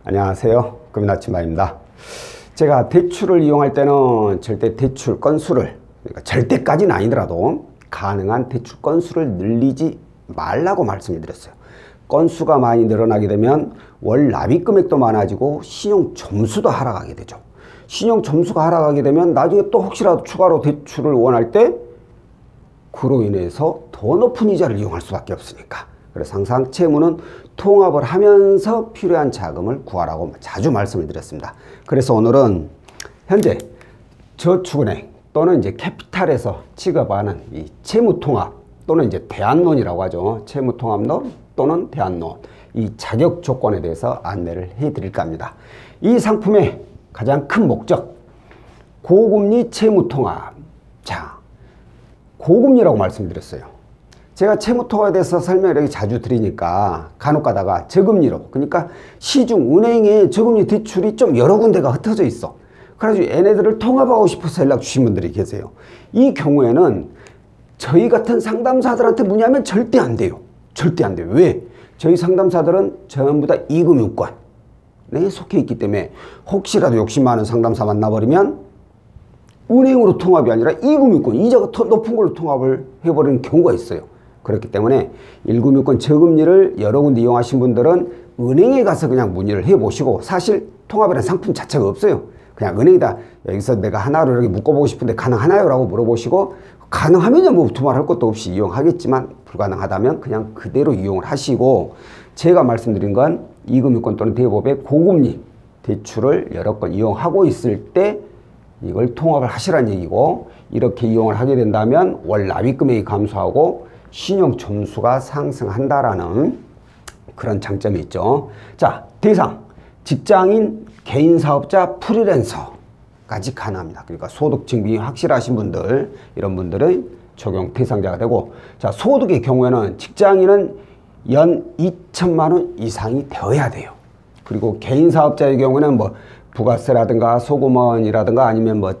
안녕하세요. 금나치마입니다. 제가 대출을 이용할 때는 절대 대출 건수를, 그러니까 절대까지는 아니더라도 가능한 대출 건수를 늘리지 말라고 말씀을 드렸어요. 건수가 많이 늘어나게 되면 월 납입 금액도 많아지고 신용 점수도 하락하게 되죠. 신용 점수가 하락하게 되면 나중에 또 혹시라도 추가로 대출을 원할 때 그로 인해서 더 높은 이자를 이용할 수밖에 없으니까. 그래서 항상 채무는 통합을 하면서 필요한 자금을 구하라고 자주 말씀을 드렸습니다. 그래서 오늘은 현재 저축은행 또는 이제 캐피탈에서 취급하는 이 채무통합 또는 이제 대안론이라고 하죠. 채무통합론 또는 대안론, 이 자격 조건에 대해서 안내를 해드릴까 합니다. 이 상품의 가장 큰 목적, 고금리 채무통합. 자, 고금리라고 말씀드렸어요. 제가 채무통합에 대해서 설명을 이렇게 자주 드리니까 간혹 가다가 저금리로, 그러니까 시중 은행에 저금리 대출이 좀 여러 군데가 흩어져 있어. 그래가지고 얘네들을 통합하고 싶어서 연락 주신 분들이 계세요. 이 경우에는 저희 같은 상담사들한테 문의하면 절대 안 돼요. 절대 안 돼요. 왜? 저희 상담사들은 전부 다 이금융권에 속해 있기 때문에 혹시라도 욕심 많은 상담사 만나버리면 은행으로 통합이 아니라 이금융권, 이자가 더 높은 걸로 통합을 해버리는 경우가 있어요. 그렇기 때문에 1금융권 저금리를 여러 군데 이용하신 분들은 은행에 가서 그냥 문의를 해보시고, 사실 통합이라는 상품 자체가 없어요. 그냥 은행이다, 여기서 내가 하나로 이렇게 묶어보고 싶은데 가능하나요? 라고 물어보시고, 가능하면 뭐 두말할 것도 없이 이용하겠지만 불가능하다면 그냥 그대로 이용을 하시고, 제가 말씀드린 건 2금융권 또는 대법의 고금리 대출을 여러 건 이용하고 있을 때 이걸 통합을 하시라는 얘기고, 이렇게 이용을 하게 된다면 월 납입 금액이 감소하고 신용 점수가 상승한다라는 그런 장점이 있죠. 자, 대상 직장인, 개인 사업자, 프리랜서까지 가능합니다. 그러니까 소득 증빙이 확실하신 분들, 이런 분들은 적용 대상자가 되고, 자, 소득의 경우에는 직장인은 연 2천만 원 이상이 되어야 돼요. 그리고 개인 사업자의 경우에는 뭐 부가세라든가 소금원이라든가 아니면 뭐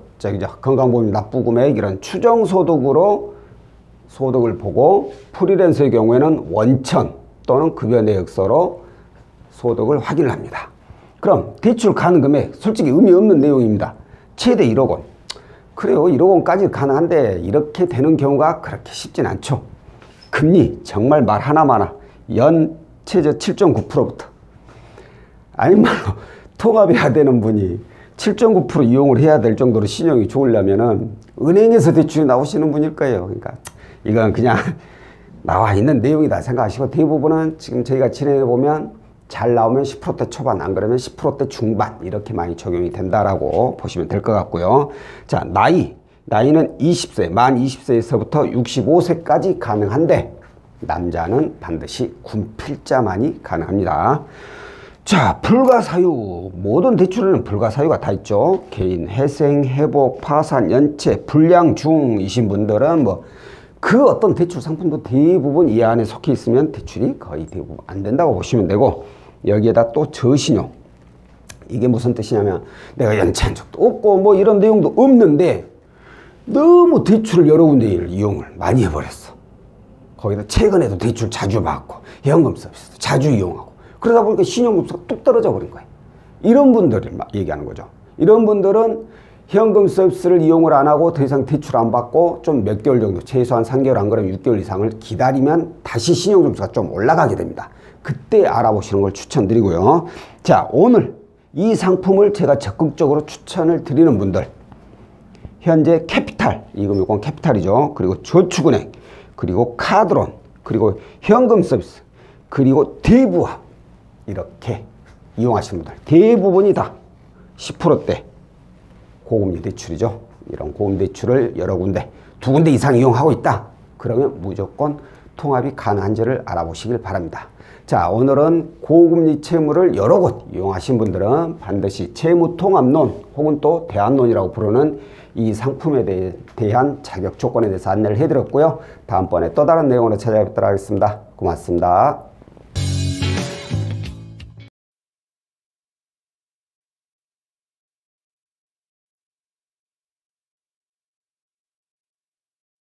건강보험 납부 금액 이런 추정 소득으로 소득을 보고, 프리랜서의 경우에는 원천 또는 급여 내역서로 소득을 확인을 합니다. 그럼 대출 가능 금액 솔직히 의미 없는 내용입니다. 최대 1억 원. 그래요, 1억 원까지 가능한데 이렇게 되는 경우가 그렇게 쉽진 않죠. 금리 정말 말 하나마나 연 최저 7.9%부터. 아니 말로 통합해야 되는 분이 7.9% 이용을 해야 될 정도로 신용이 좋으려면은 은행에서 대출이 나오시는 분일 거예요. 그러니까 이건 그냥 나와 있는 내용이다 생각하시고, 대부분은 지금 저희가 진행해 보면 잘 나오면 10%대 초반, 안 그러면 10%대 중반 이렇게 많이 적용이 된다라고 보시면 될 것 같고요. 자, 나이는 20세, 만 20세에서부터 65세까지 가능한데 남자는 반드시 군필자만이 가능합니다. 자, 불가사유. 모든 대출에는 불가사유가 다 있죠. 개인, 회생, 회복, 파산, 연체, 불량 중이신 분들은 뭐 그 어떤 대출 상품도 대부분 이 안에 속해 있으면 대출이 거의 대부분 안 된다고 보시면 되고, 여기에다 또 저신용. 이게 무슨 뜻이냐면 내가 연체한 적도 없고 뭐 이런 내용도 없는데 너무 대출을 여러 군데 이용을 많이 해버렸어. 거기다 최근에도 대출 자주 받고 현금 서비스도 자주 이용하고 그러다 보니까 신용점수가 뚝 떨어져 버린 거예요. 이런 분들을 얘기하는 거죠. 이런 분들은 현금 서비스를 이용을 안 하고 더 이상 대출 안 받고 좀 몇 개월 정도, 최소한 3개월 안 그러면 6개월 이상을 기다리면 다시 신용점수가 좀 올라가게 됩니다. 그때 알아보시는 걸 추천드리고요. 자, 오늘 이 상품을 제가 적극적으로 추천을 드리는 분들, 현재 캐피탈, 이금융권 캐피탈이죠. 그리고 저축은행, 그리고 카드론, 그리고 현금 서비스, 그리고 대부합, 이렇게 이용하시는 분들 대부분이 다 10%대 고금리 대출이죠. 이런 고금리 대출을 여러 군데, 두 군데 이상 이용하고 있다. 그러면 무조건 통합이 가능한지를 알아보시길 바랍니다. 자, 오늘은 고금리 채무를 여러 곳 이용하신 분들은 반드시 채무통합론 혹은 또 대안론이라고 부르는 이 상품에 대한 자격 조건에 대해서 안내를 해드렸고요. 다음번에 또 다른 내용으로 찾아뵙도록 하겠습니다. 고맙습니다.